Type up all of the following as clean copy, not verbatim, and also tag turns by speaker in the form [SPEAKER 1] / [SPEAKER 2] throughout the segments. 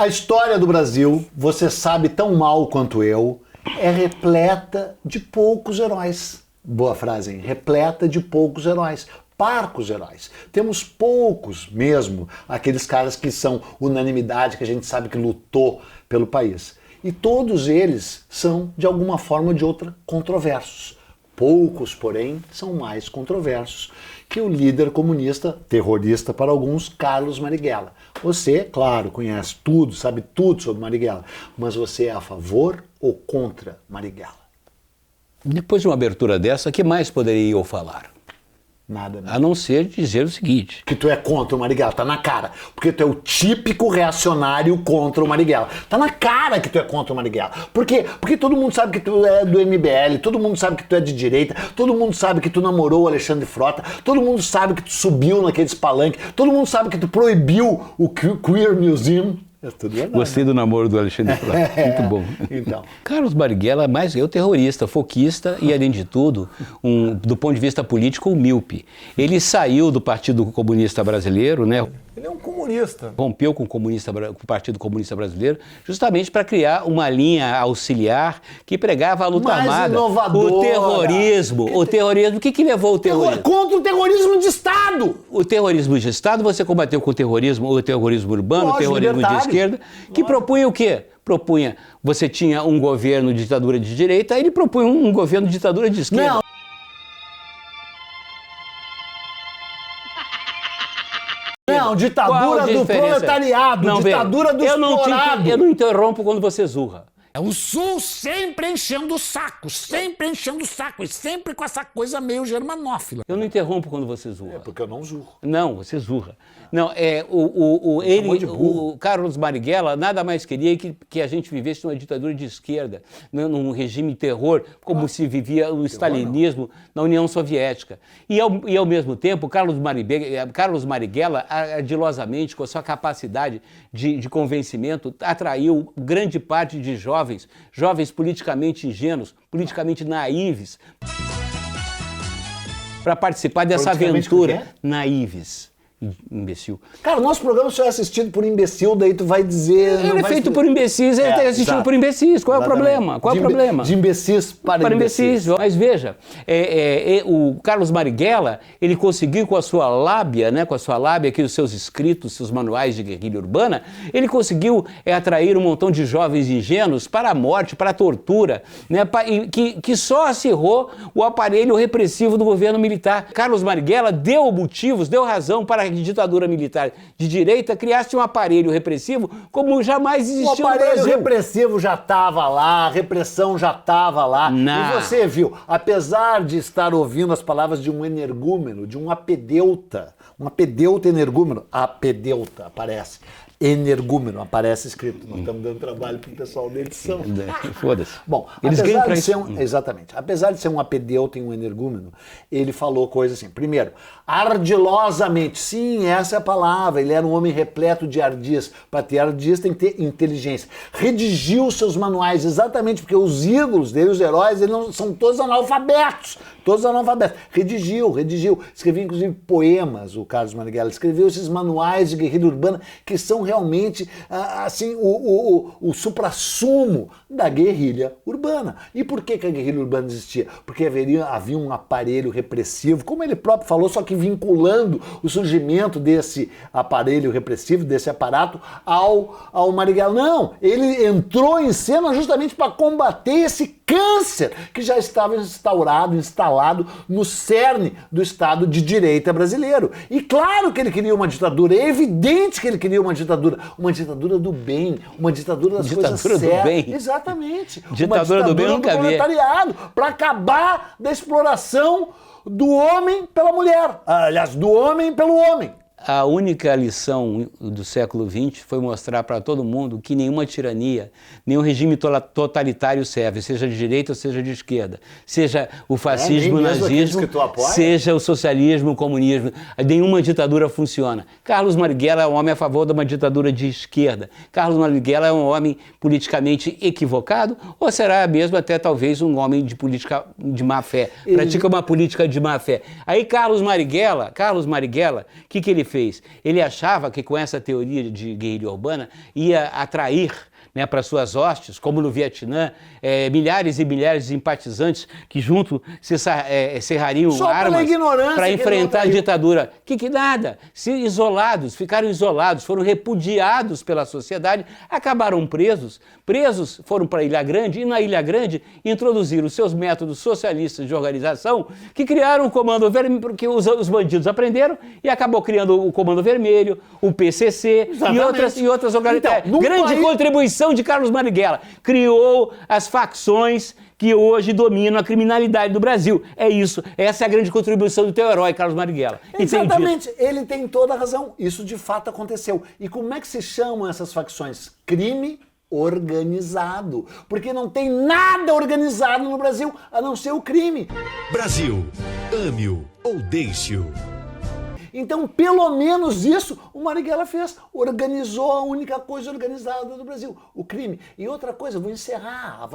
[SPEAKER 1] A história do Brasil, você sabe tão mal quanto eu, é repleta de poucos heróis. Boa frase, hein? Repleta de poucos heróis. Parcos heróis. Temos poucos mesmo, aqueles caras que são unanimidade, que a gente sabe que lutou pelo país. E todos eles são, de alguma forma ou de outra, controversos. Poucos, porém, são mais controversos que o líder comunista, terrorista para alguns, Carlos Marighella. Você, claro, conhece tudo, sabe tudo sobre Marighella, mas você é a favor ou contra Marighella?
[SPEAKER 2] Depois de uma abertura dessa, o que mais poderia eu falar?
[SPEAKER 1] Nada, né?
[SPEAKER 2] A não ser dizer o seguinte.
[SPEAKER 1] Que tu é contra o Marighella, tá na cara. Porque tu é o típico reacionário contra o Marighella. Tá na cara que tu é contra o Marighella. Por quê? Porque todo mundo sabe que tu é do MBL, todo mundo sabe que tu é de direita, todo mundo sabe que tu namorou o Alexandre Frota, todo mundo sabe que tu subiu naqueles palanques, todo mundo sabe que tu proibiu o Queer Museum. É tudo verdade.
[SPEAKER 2] Gostei do namoro do Alexandre Frota. Muito bom.
[SPEAKER 1] Então.
[SPEAKER 2] Carlos Marighella, mais eu, terrorista, foquista e, além de tudo, do ponto de vista político, um míope. Ele saiu do Partido Comunista Brasileiro, né?
[SPEAKER 3] Ele é um comunista.
[SPEAKER 2] Rompeu com o Partido Comunista Brasileiro justamente para criar uma linha auxiliar que pregava a luta
[SPEAKER 1] mais
[SPEAKER 2] armada.
[SPEAKER 1] Inovadora.
[SPEAKER 2] O terrorismo. O terrorismo. O que levou o terrorismo?
[SPEAKER 1] Contra o terrorismo de Estado!
[SPEAKER 2] O terrorismo de Estado você combateu com o terrorismo urbano,
[SPEAKER 1] Lógico,
[SPEAKER 2] o terrorismo
[SPEAKER 1] libertário.
[SPEAKER 2] de esquerda, que propunha o quê? Propunha, você tinha um governo de ditadura de direita, ele propunha um governo de ditadura de esquerda.
[SPEAKER 1] Não. Não, ditadura do proletariado,
[SPEAKER 2] Não,
[SPEAKER 1] ditadura do explorado.
[SPEAKER 2] Eu não interrompo quando você zurra.
[SPEAKER 4] É o Sul sempre enchendo o saco, e sempre com essa coisa meio germanófila.
[SPEAKER 2] Eu não interrompo quando você zurra.
[SPEAKER 1] É porque eu não zurro.
[SPEAKER 2] Não, você zurra. Não, o Carlos Marighella nada mais queria que a gente vivesse numa ditadura de esquerda, num regime terror, como se vivia o stalinismo na União Soviética. E ao mesmo tempo, Carlos Marighella, ardilosamente, com a sua capacidade de convencimento, atraiu grande parte de jovens politicamente ingênuos, politicamente naíves, para participar dessa aventura. Naíves. Imbecil.
[SPEAKER 1] Cara, o nosso programa só é assistido por imbecil, daí tu vai dizer...
[SPEAKER 2] Ele é feito por imbecis, ele é assistido por imbecis. Qual é o problema? Qual é o problema?
[SPEAKER 1] De imbecis para imbecis.
[SPEAKER 2] Mas veja, o Carlos Marighella, ele conseguiu com a sua lábia, aqui os seus escritos, seus manuais de guerrilha urbana, ele conseguiu atrair um montão de jovens ingênuos para a morte, para a tortura, né, que só acirrou o aparelho repressivo do governo militar. Carlos Marighella deu motivos, deu razão para que ditadura militar de direita criasse um aparelho repressivo como jamais existiu no Brasil.
[SPEAKER 1] O aparelho repressivo já estava lá, a repressão já estava lá.
[SPEAKER 2] Não.
[SPEAKER 1] E você viu, apesar de estar ouvindo as palavras de um energúmeno, de um apedeuta energúmeno, apedeuta aparece. Energúmeno, aparece escrito. Nós estamos dando trabalho para o pessoal da edição.
[SPEAKER 2] Foda-se.
[SPEAKER 1] Bom,
[SPEAKER 2] eles
[SPEAKER 1] apesar de ser
[SPEAKER 2] isso.
[SPEAKER 1] Exatamente. Apesar de ser um apedeuta e um energúmeno, ele falou coisas assim. Primeiro, ardilosamente. Sim, essa é a palavra. Ele era um homem repleto de ardis. Para ter ardis tem que ter inteligência. Redigiu seus manuais exatamente porque os ídolos dele, os heróis, eles não, são todos analfabetos. Todos analfabetos. Redigiu. Escreveu, inclusive, poemas, o Carlos Marighella. Escreveu esses manuais de guerrilha urbana que são realmente, assim, o suprassumo da guerrilha urbana. E por que a guerrilha urbana existia? Porque havia um aparelho repressivo, como ele próprio falou, só que vinculando o surgimento desse aparelho repressivo, desse aparato, ao Marighella. Não, ele entrou em cena justamente para combater esse câncer que já estava instalado no cerne do Estado de direita brasileiro. E claro que ele queria uma ditadura, é evidente que ele queria uma ditadura do bem, uma ditadura das coisas sérias.
[SPEAKER 2] Ditadura do bem.
[SPEAKER 1] Exatamente.
[SPEAKER 2] Ditadura do bem eu nunca vi.
[SPEAKER 1] Proletariado, para acabar da exploração do homem pela mulher. Aliás, do homem pelo homem.
[SPEAKER 2] A única lição do século XX foi mostrar para todo mundo que nenhuma tirania, nenhum regime totalitário serve, seja de direita ou seja de esquerda, seja o fascismo, o nazismo, seja o socialismo, o comunismo, nenhuma ditadura funciona. Carlos Marighella é um homem a favor de uma ditadura de esquerda. Carlos Marighella é um homem politicamente equivocado ou será mesmo até talvez um homem de má fé, pratica uma política de má fé. Aí Carlos Marighella, o que ele fez? Ele achava que com essa teoria de guerrilha urbana ia atrair, né, para suas hostes, como no Vietnã, milhares e milhares de simpatizantes que junto cerrariam armas para enfrentar a ditadura. Que nada, ficaram isolados, foram repudiados pela sociedade, acabaram presos foram para Ilha Grande e na Ilha Grande introduziram os seus métodos socialistas de organização que criaram o Comando Vermelho, porque os bandidos aprenderam e acabou criando o Comando Vermelho, o PCC e outras organizações.
[SPEAKER 1] Então,
[SPEAKER 2] grande contribuição de Carlos Marighella. Criou as facções que hoje dominam a criminalidade do Brasil. É isso. Essa é a grande contribuição do teu herói, Carlos Marighella.
[SPEAKER 1] Exatamente. Ele tem toda a razão. Isso de fato aconteceu. E como é que se chamam essas facções? Crime organizado. Porque não tem nada organizado no Brasil a não ser o crime.
[SPEAKER 3] Brasil, ame-o ou deixe-o.
[SPEAKER 1] Então, pelo menos isso o Marighella fez. Organizou a única coisa organizada do Brasil, o crime. E outra coisa, vou encerrar.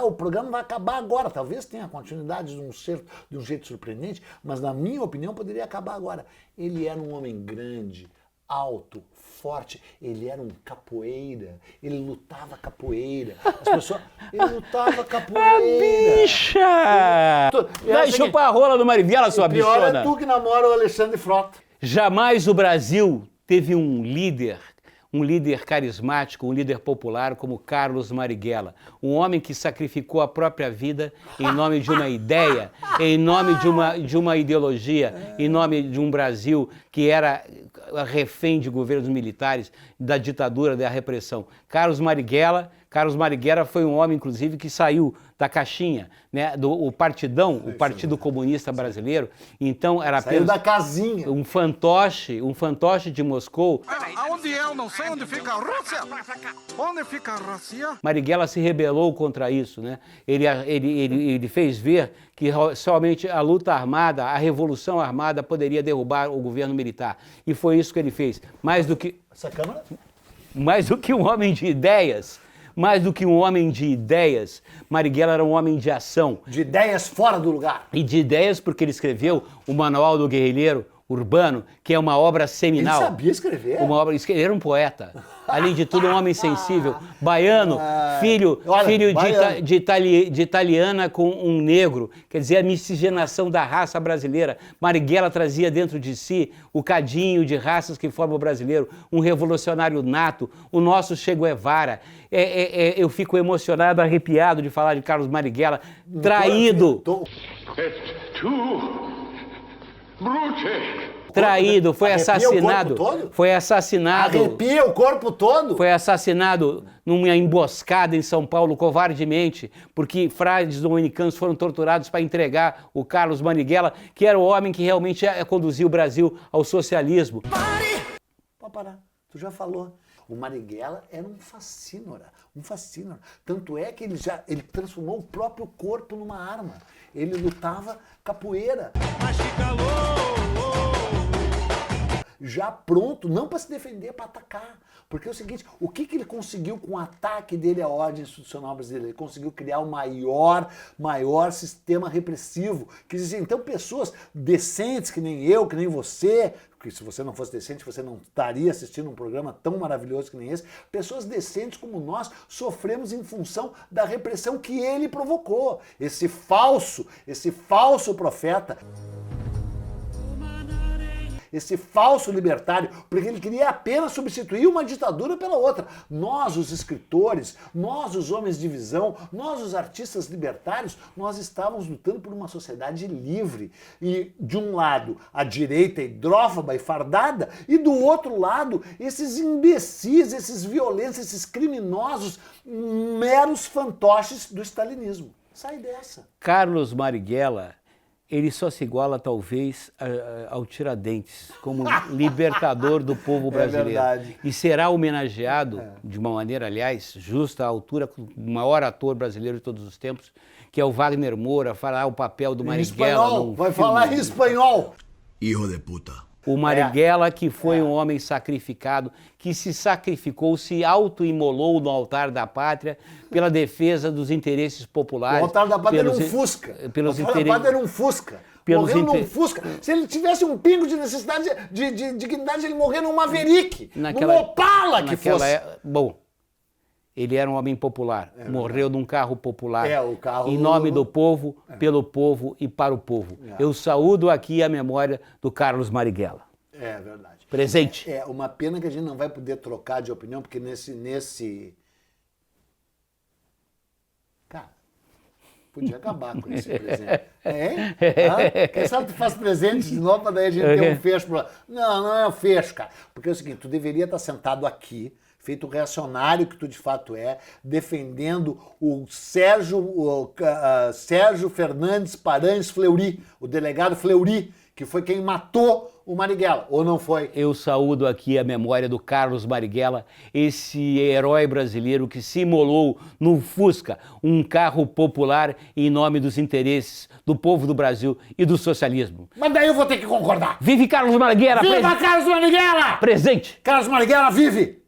[SPEAKER 1] O programa vai acabar agora. Talvez tenha continuidade de um jeito surpreendente, mas na minha opinião poderia acabar agora. Ele era um homem grande, alto, forte. Ele era um capoeira. Ele lutava capoeira. Ele lutava capoeira.
[SPEAKER 2] Bicha! Vai chupar a rola do Marighella, sua bichona.
[SPEAKER 1] Pior é tu que namora o Alexandre Frota.
[SPEAKER 2] Jamais o Brasil teve um líder carismático, um líder popular como Carlos Marighella. Um homem que sacrificou a própria vida em nome de uma ideia, em nome de uma ideologia, em nome de um Brasil que era refém de governos militares, da ditadura, da repressão. Carlos Marighella foi um homem, inclusive, que saiu da caixinha, né, o Partidão, o Partido Comunista Brasileiro. Então era
[SPEAKER 1] apenas da casinha.
[SPEAKER 2] Um fantoche de Moscou.
[SPEAKER 5] Onde eu não sei onde fica a Rússia? Onde fica a Rússia?
[SPEAKER 2] Marighella se rebelou contra isso, né? Ele fez ver que somente a luta armada, a revolução armada poderia derrubar o governo militar. E foi isso que ele fez. Mais do que um homem de ideias. Mais do que um homem de ideias, Marighella era um homem de ação.
[SPEAKER 1] De ideias fora do lugar.
[SPEAKER 2] E de ideias porque ele escreveu o Manual do Guerrilheiro Urbano, que é uma obra seminal.
[SPEAKER 1] Ele sabia escrever?
[SPEAKER 2] Ele era um poeta. Além de tudo, um homem sensível. Baiano, filho de italiana com um negro. Quer dizer, a miscigenação da raça brasileira. Marighella trazia dentro de si o cadinho de raças que formam o brasileiro. Um revolucionário nato, o nosso Che Guevara. Eu fico emocionado, arrepiado de falar de Carlos Marighella, traído. Traído, foi assassinado.
[SPEAKER 1] Arrepia o corpo todo?
[SPEAKER 2] Foi assassinado numa emboscada em São Paulo, covardemente, porque frades dominicanos foram torturados para entregar o Carlos Marighella, que era o homem que realmente conduziu o Brasil ao socialismo.
[SPEAKER 1] Pode parar, tu já falou. O Marighella era um fascínora. Tanto é que ele transformou o próprio corpo numa arma. Ele lutava capoeira. Já pronto, não para se defender, para atacar. Porque é o seguinte, o que ele conseguiu com o ataque dele à ordem institucional brasileira? Ele conseguiu criar o maior sistema repressivo. Que dizia, então, pessoas decentes, que nem eu, que nem você, porque se você não fosse decente, você não estaria assistindo um programa tão maravilhoso que nem esse. Pessoas decentes como nós sofremos em função da repressão que ele provocou. Esse falso profeta, esse falso libertário, porque ele queria apenas substituir uma ditadura pela outra. Nós, os escritores, nós, os homens de visão, nós, os artistas libertários, nós estávamos lutando por uma sociedade livre. E, de um lado, a direita hidrófoba e fardada, e do outro lado, esses imbecis, esses violentos, esses criminosos, meros fantoches do stalinismo. Sai dessa.
[SPEAKER 2] Carlos Marighella, ele só se iguala, talvez, ao Tiradentes, como libertador do povo brasileiro.
[SPEAKER 1] É verdade.
[SPEAKER 2] E será homenageado, de uma maneira, aliás, justa, à altura, com o maior ator brasileiro de todos os tempos, que é o Wagner Moura, fará o papel do Marighella.
[SPEAKER 1] Vai falar em espanhol.
[SPEAKER 3] Hijo de puta.
[SPEAKER 2] O Marighella, que foi um homem sacrificado, que se sacrificou, se auto-imolou no altar da pátria pela defesa dos interesses populares.
[SPEAKER 1] O altar da pátria era um Fusca. O altar da pátria era um Fusca. Morreu num Fusca. Se ele tivesse um pingo de necessidade, de dignidade, ele morreu num Maverick, num Opala que fosse.
[SPEAKER 2] Bom, ele era um homem popular, morreu num carro popular,
[SPEAKER 1] o carro...
[SPEAKER 2] em nome do povo, pelo povo e para o povo. Eu saúdo aqui a memória do Carlos Marighella.
[SPEAKER 1] É verdade.
[SPEAKER 2] Presente.
[SPEAKER 1] É uma pena que a gente não vai poder trocar de opinião, porque nesse... Cara, podia acabar com esse presente. Quem sabe tu faz presente de novo, para daí a gente ter um fecho. Não é um fecho, cara. Porque é o seguinte, tu deveria estar sentado aqui, feito o reacionário que tu de fato é, defendendo o Sérgio Fernandes Paranhos Fleury, o delegado Fleury, que foi quem matou o Marighella, ou não foi?
[SPEAKER 2] Eu saúdo aqui a memória do Carlos Marighella, esse herói brasileiro que se imolou no Fusca, um carro popular em nome dos interesses do povo do Brasil e do socialismo.
[SPEAKER 4] Mas daí eu vou ter que concordar.
[SPEAKER 2] Vive Carlos Marighella!
[SPEAKER 4] Viva Carlos Marighella!
[SPEAKER 2] Presente!
[SPEAKER 1] Carlos Marighella vive!